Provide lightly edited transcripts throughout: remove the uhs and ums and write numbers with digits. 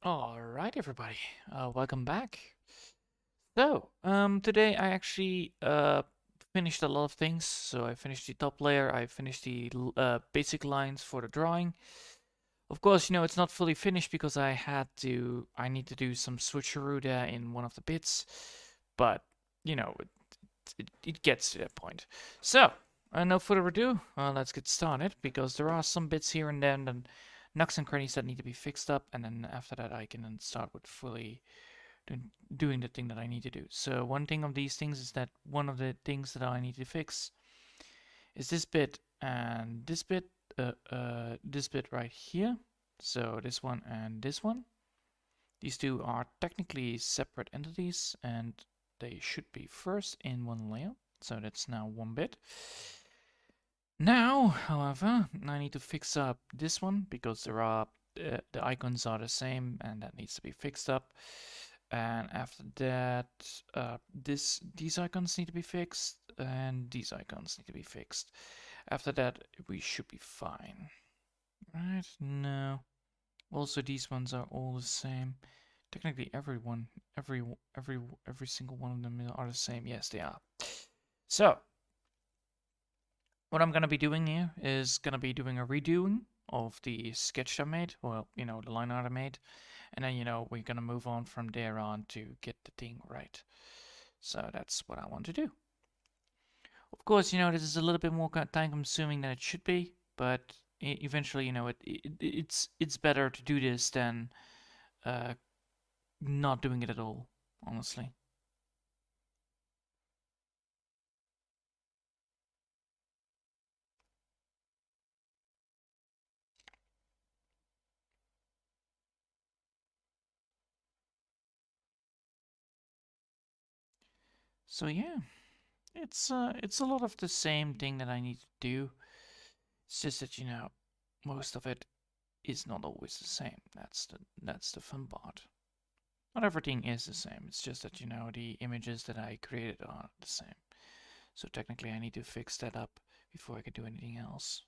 All right, everybody. Welcome back. Today I actually finished a lot of things. So I finished the top layer. I finished the basic lines for the drawing. Of course, it's not fully finished because I need to do some switcheroo there in one of the bits. But it gets to that point. So, no further ado, let's get started because there are some bits here and then, and nooks and crannies that need to be fixed up, and then after that I can then start with fully doing the thing that I need to do. So one thing of these things is that one of the things that I need to fix is this bit and this bit right here. So this one and this one. These two are technically separate entities and they should be first in one layer. So that's now one bit. Now, however, I need to fix up this one because the icons are the same and that needs to be fixed up. And after that, these icons need to be fixed and these icons need to be fixed. After that, we should be fine. Right? No. Also, these ones are all the same. Technically, every single one of them are the same. Yes, they are. So, what I'm gonna be doing here is gonna be doing a redoing of the sketch I made, well, the line art I made, and then we're gonna move on from there on to get the thing right. So that's what I want to do. Of course, this is a little bit more time consuming than it should be, but eventually, it's better to do this than not doing it at all, honestly. So yeah, it's a lot of the same thing that I need to do. It's just that most of it is not always the same. That's the fun part. Not everything is the same. It's just that the images that I created are the same. So technically I need to fix that up before I can do anything else.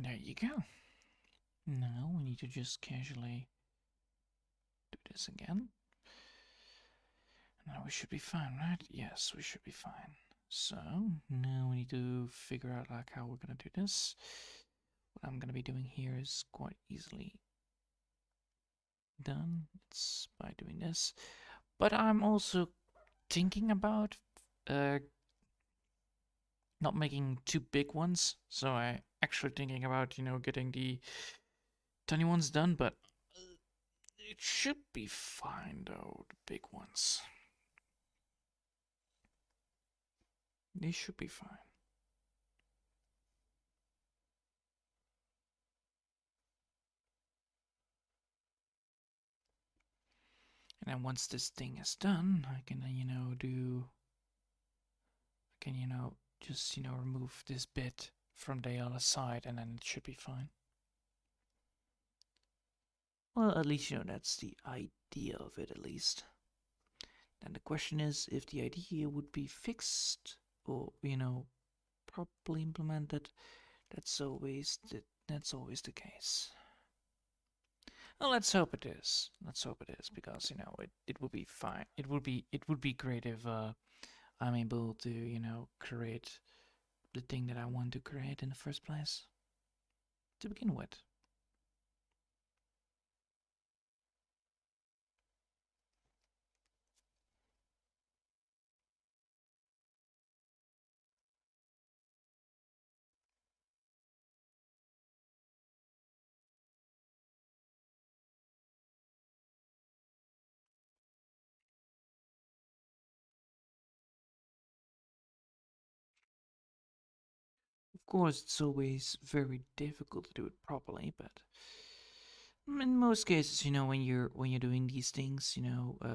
There you go. Now we need to just casually do this again. Now we should be fine, right? Yes, we should be fine. So now we need to figure out like how we're gonna do this. What I'm gonna be doing here is quite easily done. It's by doing this. But I'm also thinking about not making too big ones. So I actually thinking about, getting the tiny ones done, but it should be fine though, the big ones. They should be fine. And then once this thing is done, I can, just, remove this bit from the other side and then it should be fine. Well, at least, that's the idea of it, at least. Then the question is if the idea would be fixed or, properly implemented. That's always the case. Well, let's hope it is. Let's hope it is because it would be fine. It would be great if I'm able to create the thing that I want to create in the first place to begin with. Of course, it's always very difficult to do it properly, but in most cases, when you're doing these things,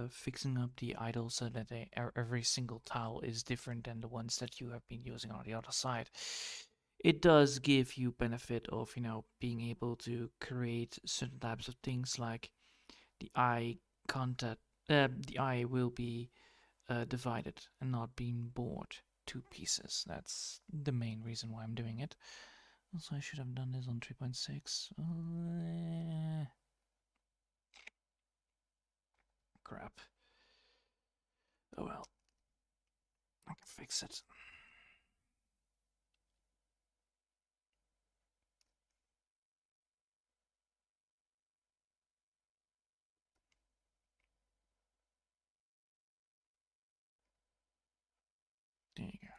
fixing up the idle so that every single tile is different than the ones that you have been using on the other side, it does give you benefit of being able to create certain types of things like the eye contact. The eye will be divided and not being bored to pieces. That's the main reason why I'm doing it. Also, I should have done this on 3.6. Crap. Oh well. I can fix it. There you go.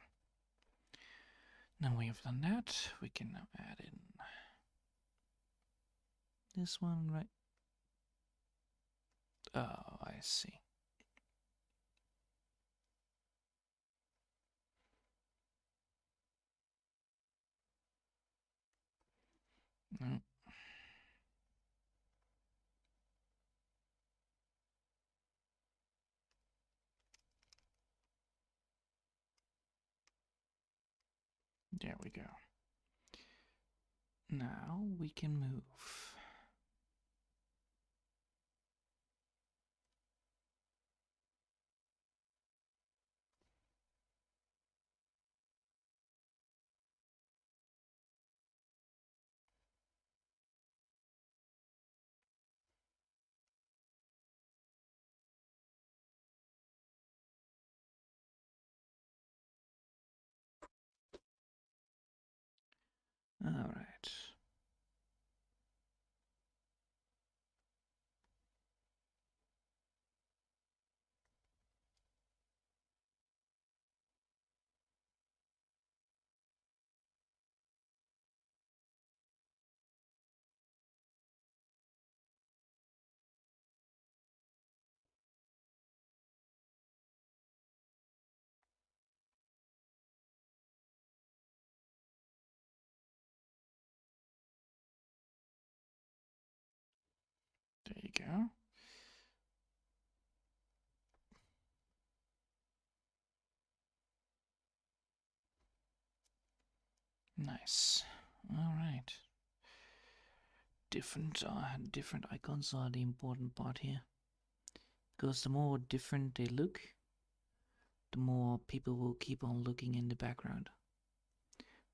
Now we have done that, we can now add in this one, right? Oh, I see. No. There we go. Now we can move. All right. There you go. Nice. All right. Different icons are the important part here. Because the more different they look, the more people will keep on looking in the background.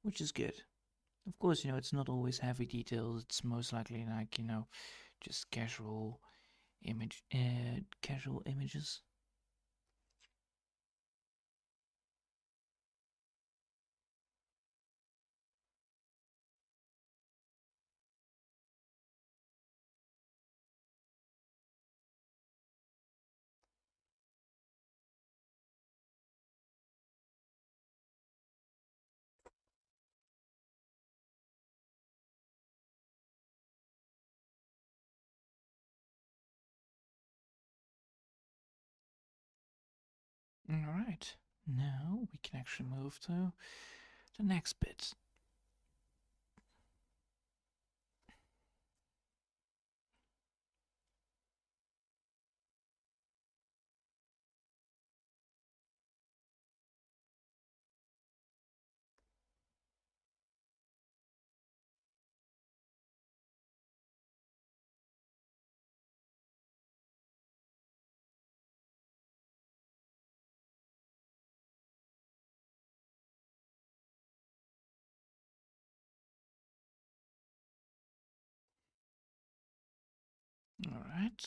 Which is good. Of course, it's not always heavy details. It's most likely like, just casual images. Alright, now we can actually move to the next bit. Alright,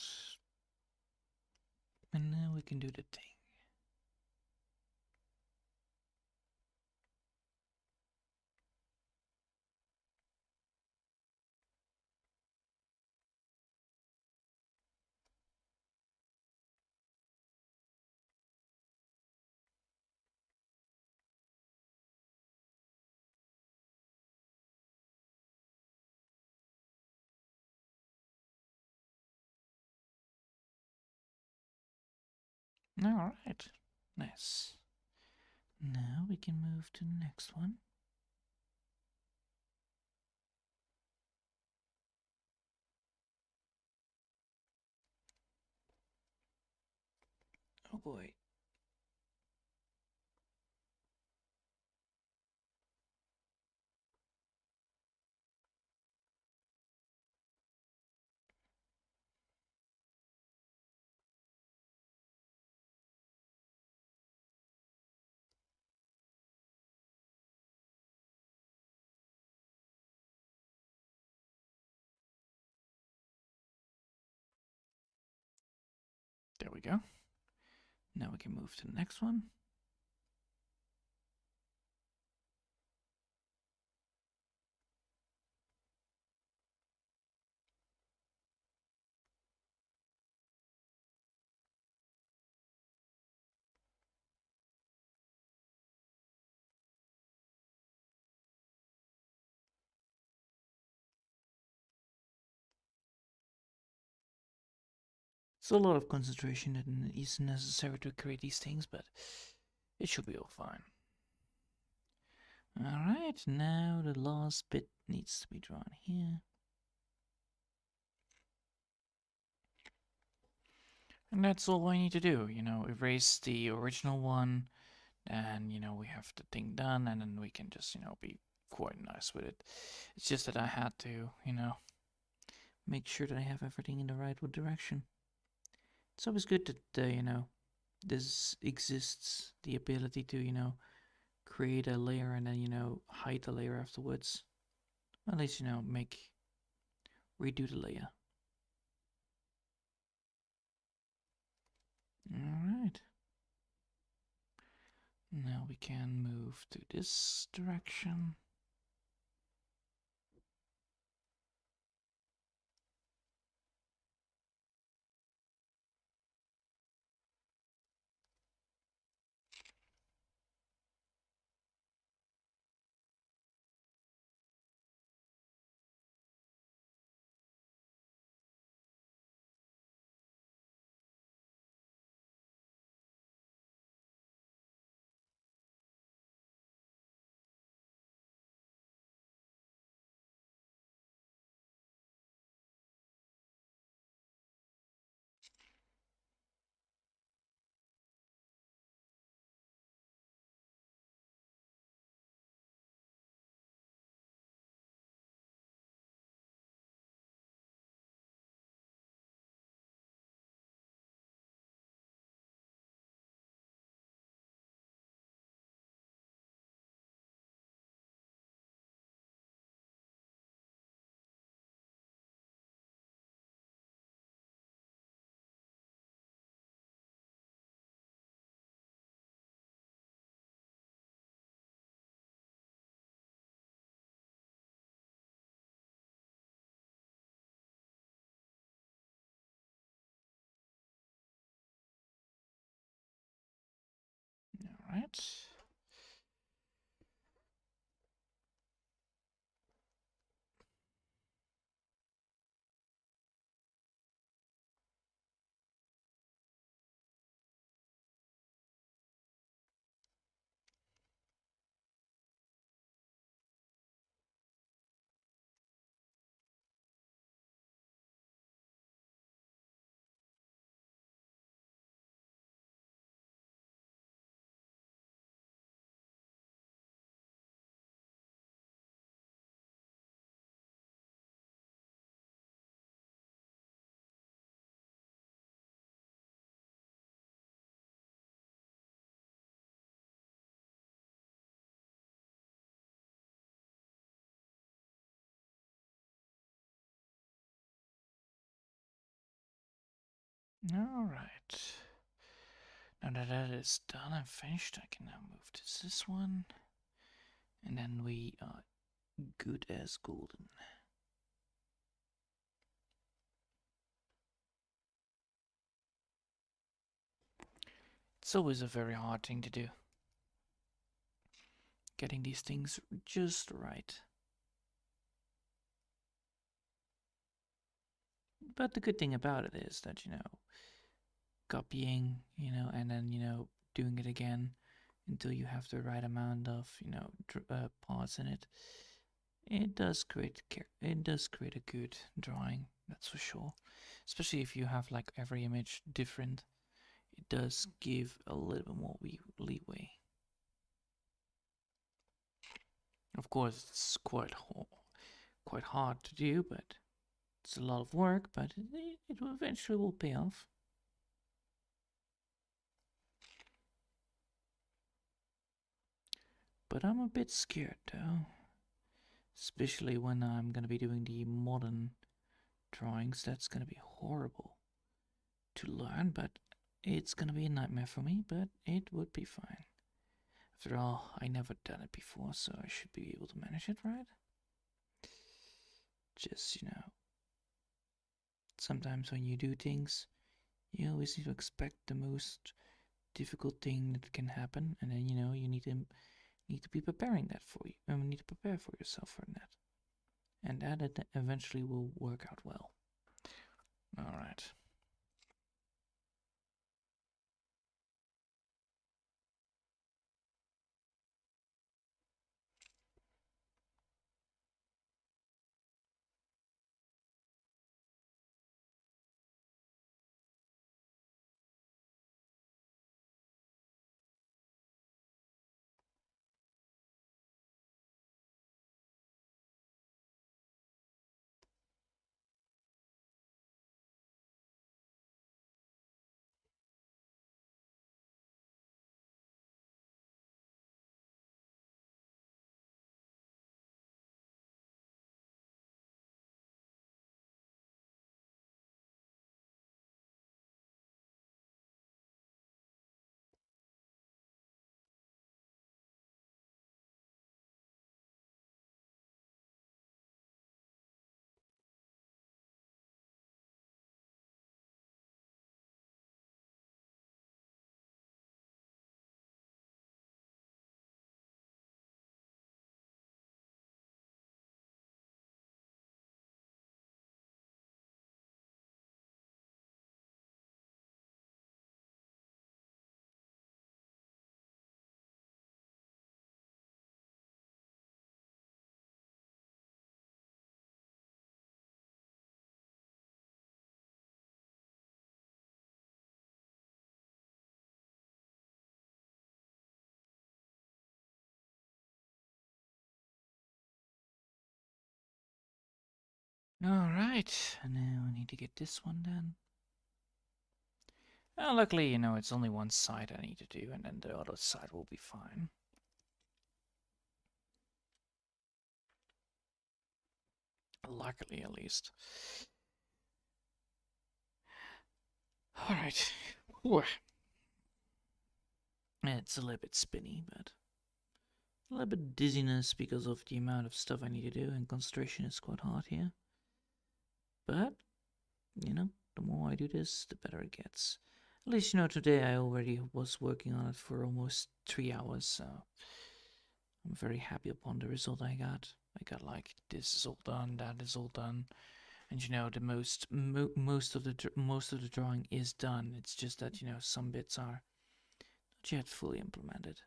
and now we can do the thing. Alright, nice. Now we can move to the next one. Oh boy. There we go. Now we can move to the next one. It's a lot of concentration that is necessary to create these things, but it should be all fine. Alright, now the last bit needs to be drawn here. And that's all I need to do, erase the original one, and, we have the thing done, and then we can just, be quite nice with it. It's just that I had to, make sure that I have everything in the right direction. It's always good that, this exists, the ability to, create a layer and then, hide the layer afterwards. At least, redo the layer. Alright. Now we can move to this direction. Alright. Alright. Now that that is done and finished, I can now move to this one. And then we are good as golden. It's always a very hard thing to do. Getting these things just right. But the good thing about it is that, copying, and then, doing it again until you have the right amount of, parts in it. It does create a good drawing, that's for sure. Especially if you have like every image different, it does give a little bit more leeway. Of course, it's quite hard to do, but it's a lot of work. But it will eventually pay off. But I'm a bit scared though, especially when I'm gonna be doing the modern drawings. That's gonna be horrible to learn, but It's gonna be a nightmare for me, but it would be fine. After all, I never done it before, so I should be able to manage it, right? Just, sometimes when you do things, you always need to expect the most difficult thing that can happen, and then, you need to be preparing that for you. And we need to prepare for yourself for that. And that eventually will work out well. Alright. Alright, now I need to get this one done. Well, luckily, it's only one side I need to do, and then the other side will be fine. Luckily, at least. Alright. It's a little bit spinny, but a little bit dizziness because of the amount of stuff I need to do, and concentration is quite hard here. But, the more I do this, the better it gets. At least, today I already was working on it for almost 3 hours, so I'm very happy upon the result I got. I got like, this is all done, that is all done. And the most of the drawing is done. It's just that, some bits are not yet fully implemented.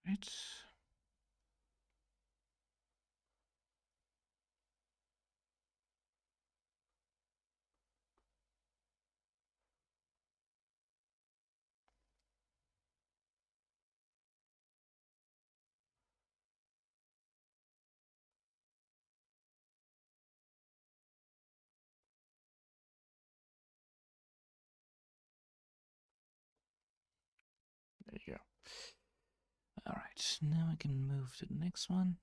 Right. There you go. Alright, now I can move to the next one.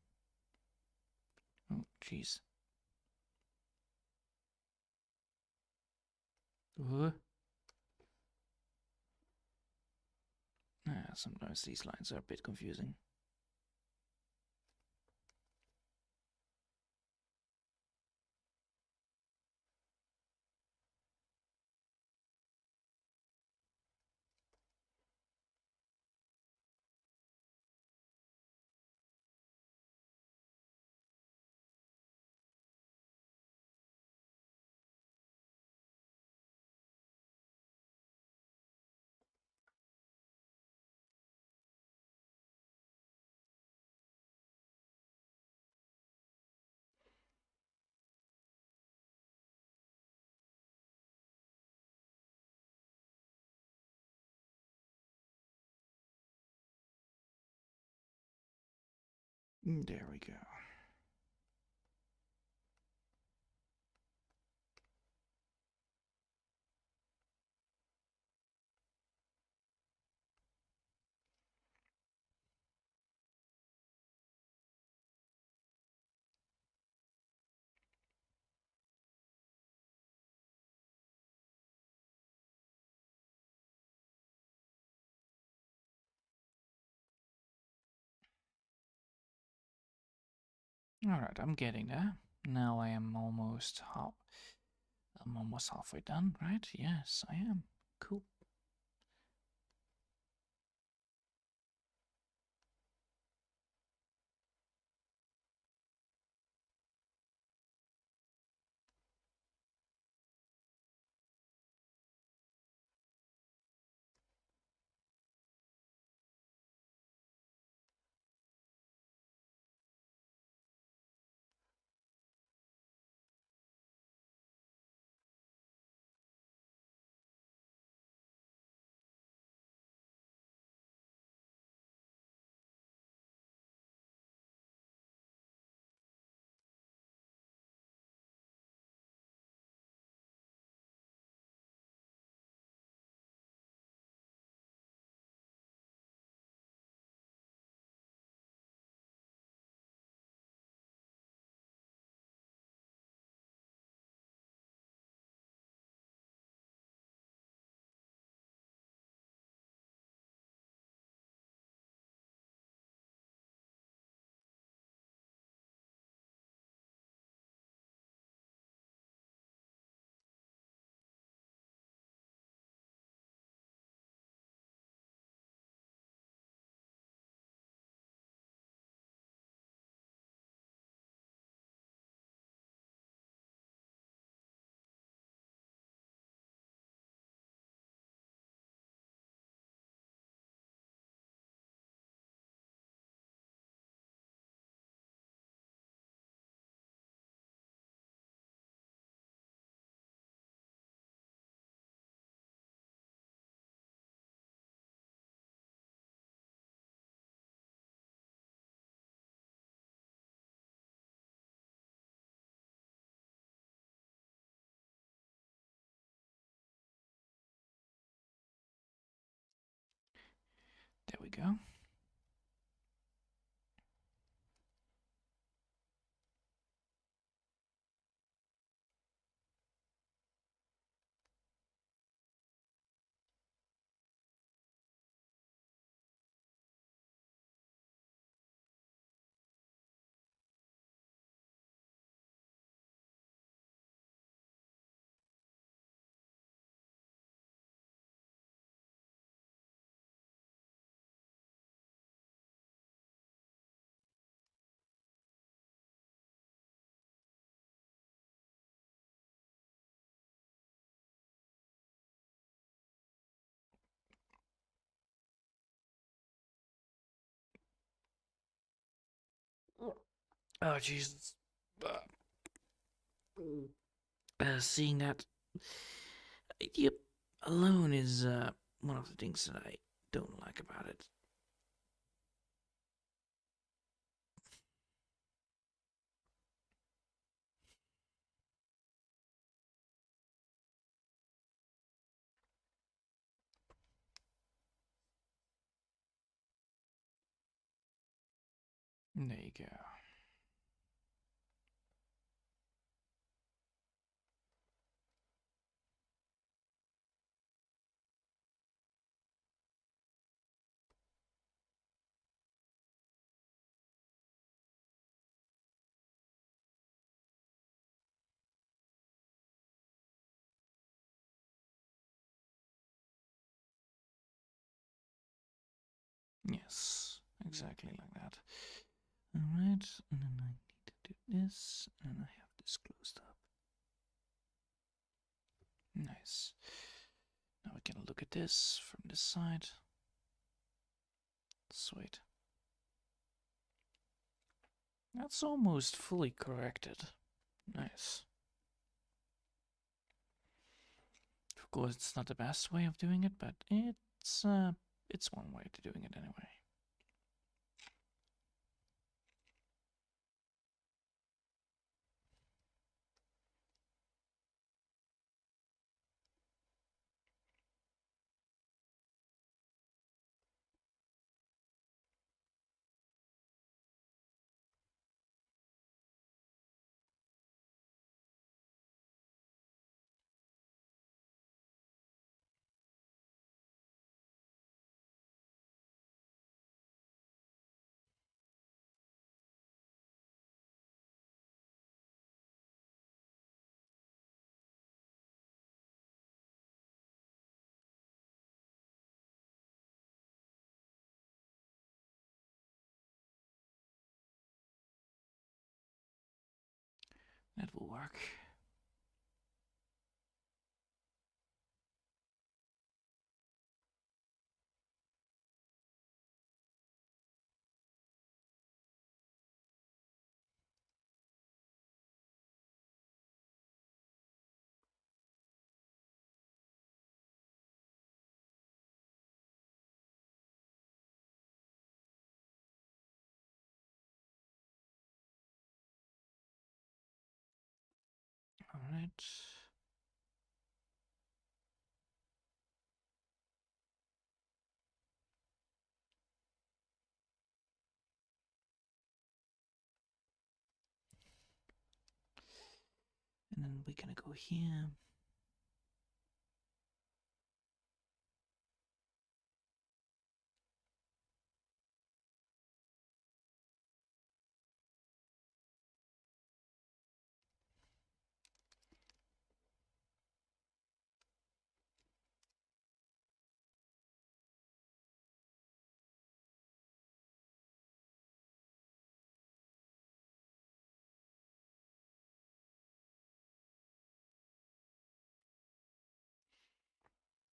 Oh, jeez. Sometimes these lines are a bit confusing. There we go. Alright, I'm getting there. Now I'm almost halfway done, right? Yes, I am. Cool. There we go. Oh, Jesus. Seeing that idea alone is one of the things that I don't like about it. There you go. Yes, exactly like that. Alright, and then I need to do this, and I have this closed up. Nice. Now we can look at this from this side. Sweet. That's almost fully corrected. Nice. Of course, it's not the best way of doing it, but it's one way to doing it anyway. That will work. All right. And then we're gonna go here.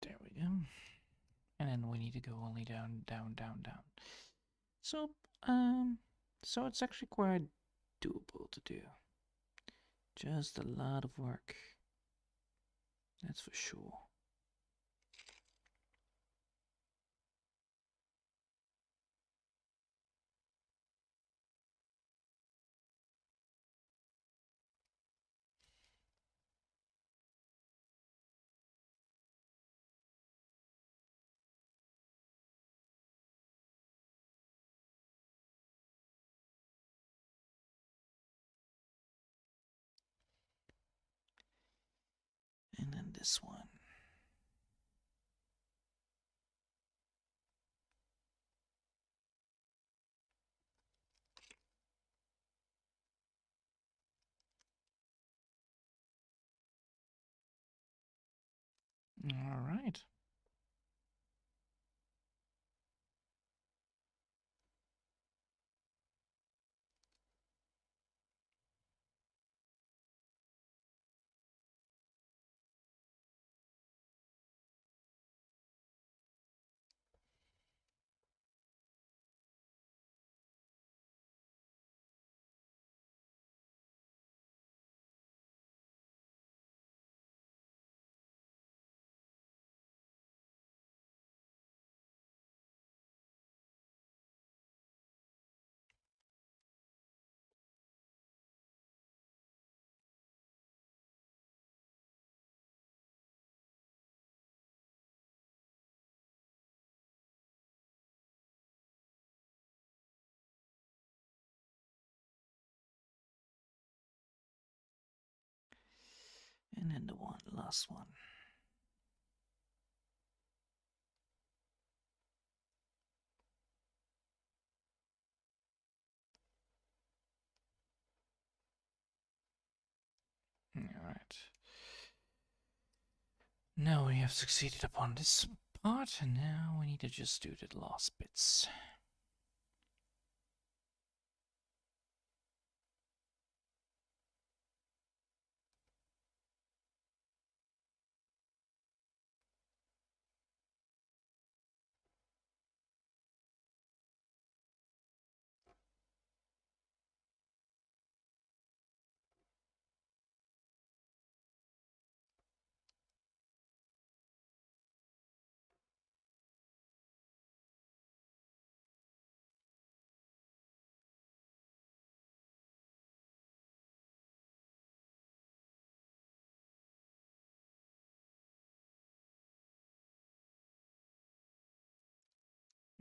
There we go. And then we need to go only down, down, down, down. So, so it's actually quite doable to do. Just a lot of work. That's for sure. And then this one. All right. And then the last one. All right. Now we have succeeded upon this part, and now we need to just do the last bits.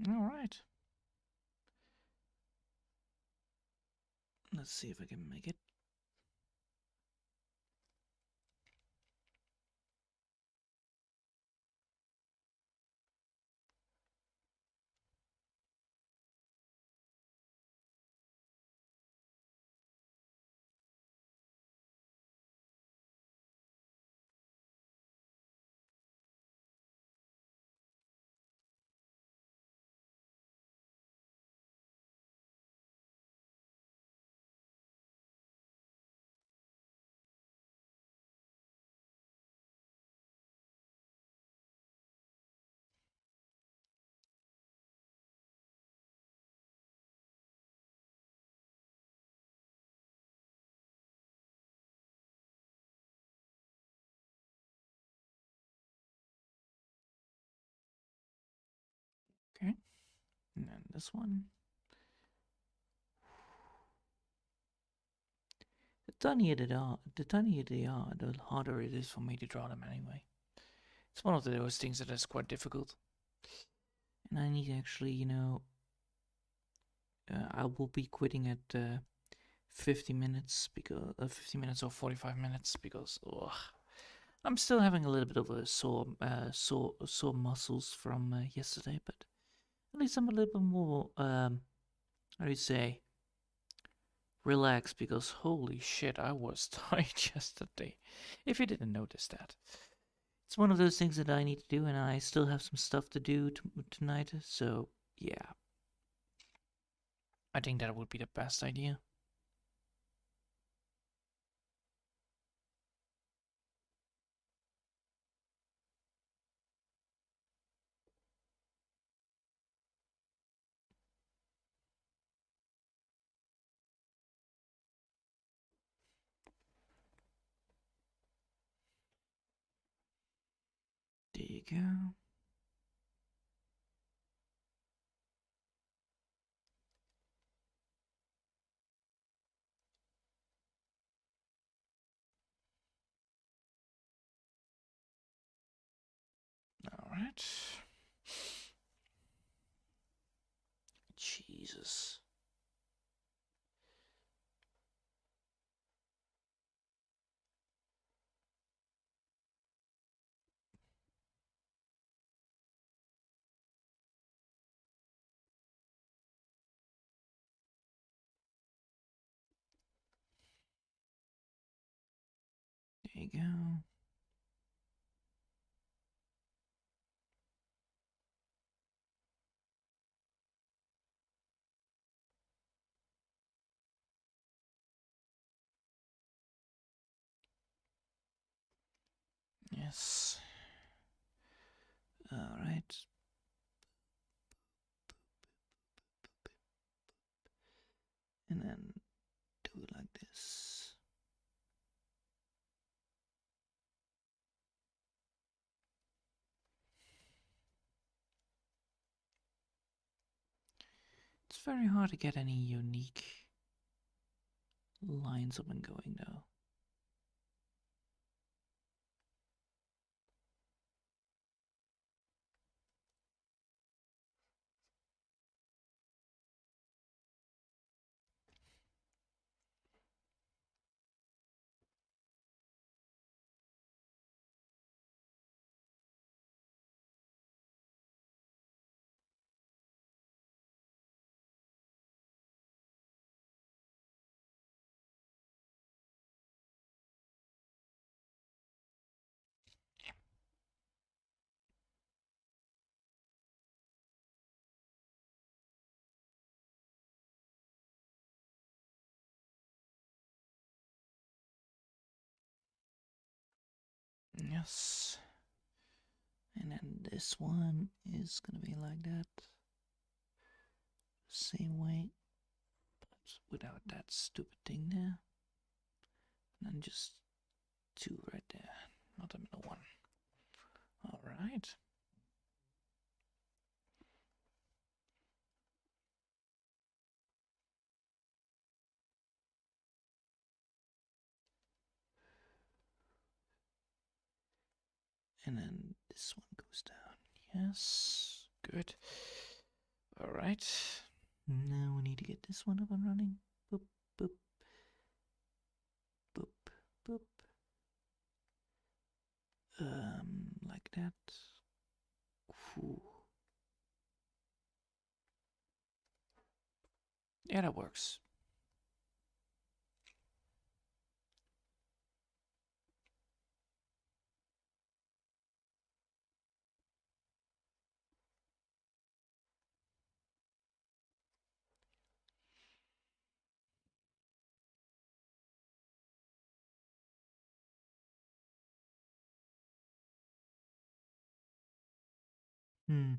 All right. Let's see if I can make it. Okay. And then this one. The tinier they are, the harder it is for me to draw them anyway. It's one of those things that is quite difficult. And I need actually, I will be quitting at 50 minutes because 50 minutes or 45 minutes because I'm still having a little bit of a sore muscles from yesterday, but at least I'm a little bit more how do you say, relaxed because holy shit, I was tired yesterday. If you didn't notice that. It's one of those things that I need to do, and I still have some stuff to do tonight, so yeah. I think that would be the best idea. There you go. All right. Jesus. There you go. Yes. All right. And then do it like this. It's very hard to get any unique lines up and going though. Yes. And then this one is gonna be like that. Same way. But without that stupid thing there. And then just two right there. Not the middle one. Alright. And then this one goes down. Yes. Good. Alright. Now we need to get this one up and running. Boop, boop. Boop, boop. Like that. Whew. Yeah, that works. Hmm.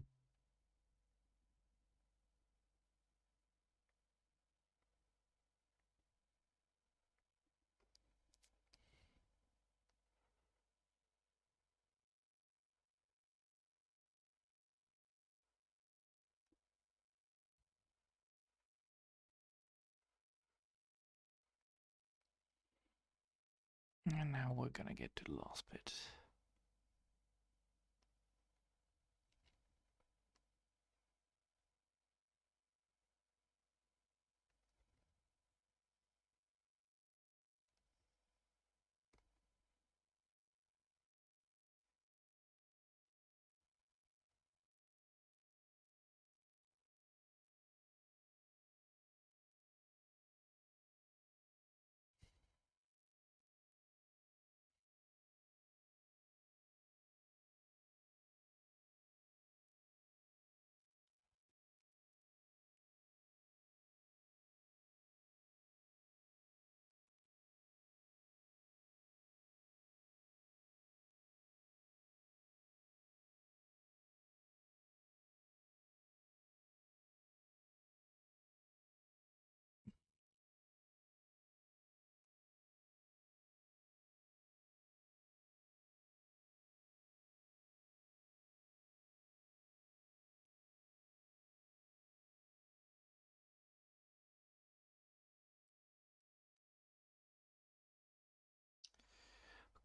And now we're gonna get to the last bit.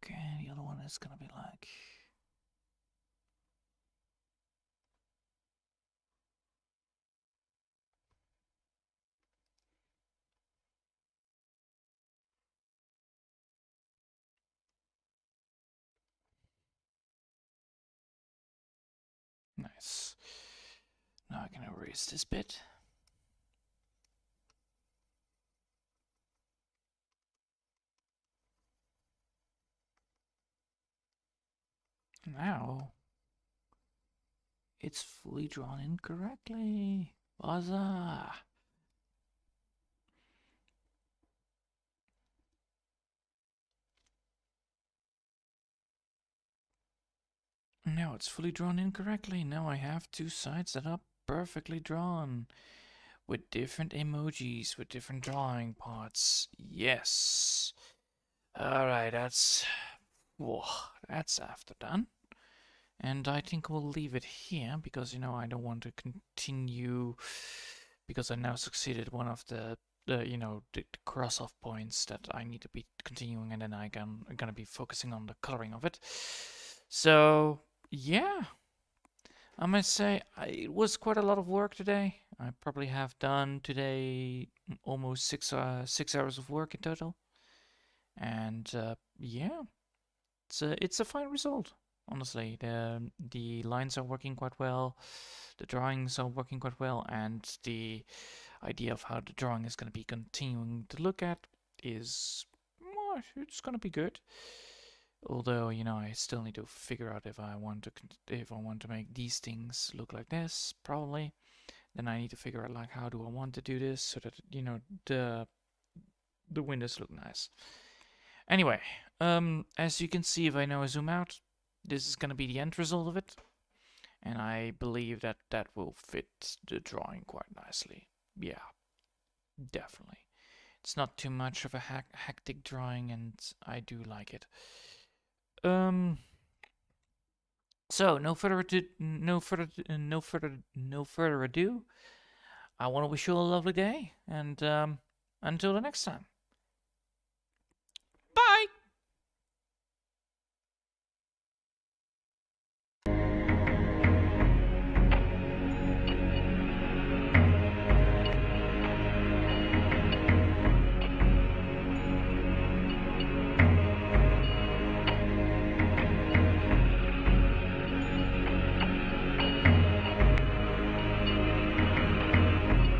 Okay, the other one is gonna be like... Nice. Now I can erase this bit. Now it's fully drawn incorrectly. Huzzah! Now it's fully drawn incorrectly. Now I have two sides that are perfectly drawn with different emojis, with different drawing parts. Yes. Alright, that's after done. And I think we'll leave it here because, you know, I don't want to continue because I now succeeded one of the cross-off points that I need to be continuing, and then I'm gonna be focusing on the coloring of it. So, yeah. I must say, it was quite a lot of work today. I probably have done today almost 6 hours of work in total. And yeah, it's a fine result. Honestly, the lines are working quite well, the drawings are working quite well, and the idea of how the drawing is going to be continuing to look at is, well, it's going to be good. Although, you know, I still need to figure out if I want to make these things look like this, probably. Then I need to figure out like how do I want to do this so that, you know, the windows look nice. Anyway, as you can see, if I now zoom out, this is going to be the end result of it. And I believe that that will fit the drawing quite nicely. Yeah, definitely. It's not too much of a hectic drawing, and I do like it. So no further ado. I want to wish you a lovely day, and until the next time.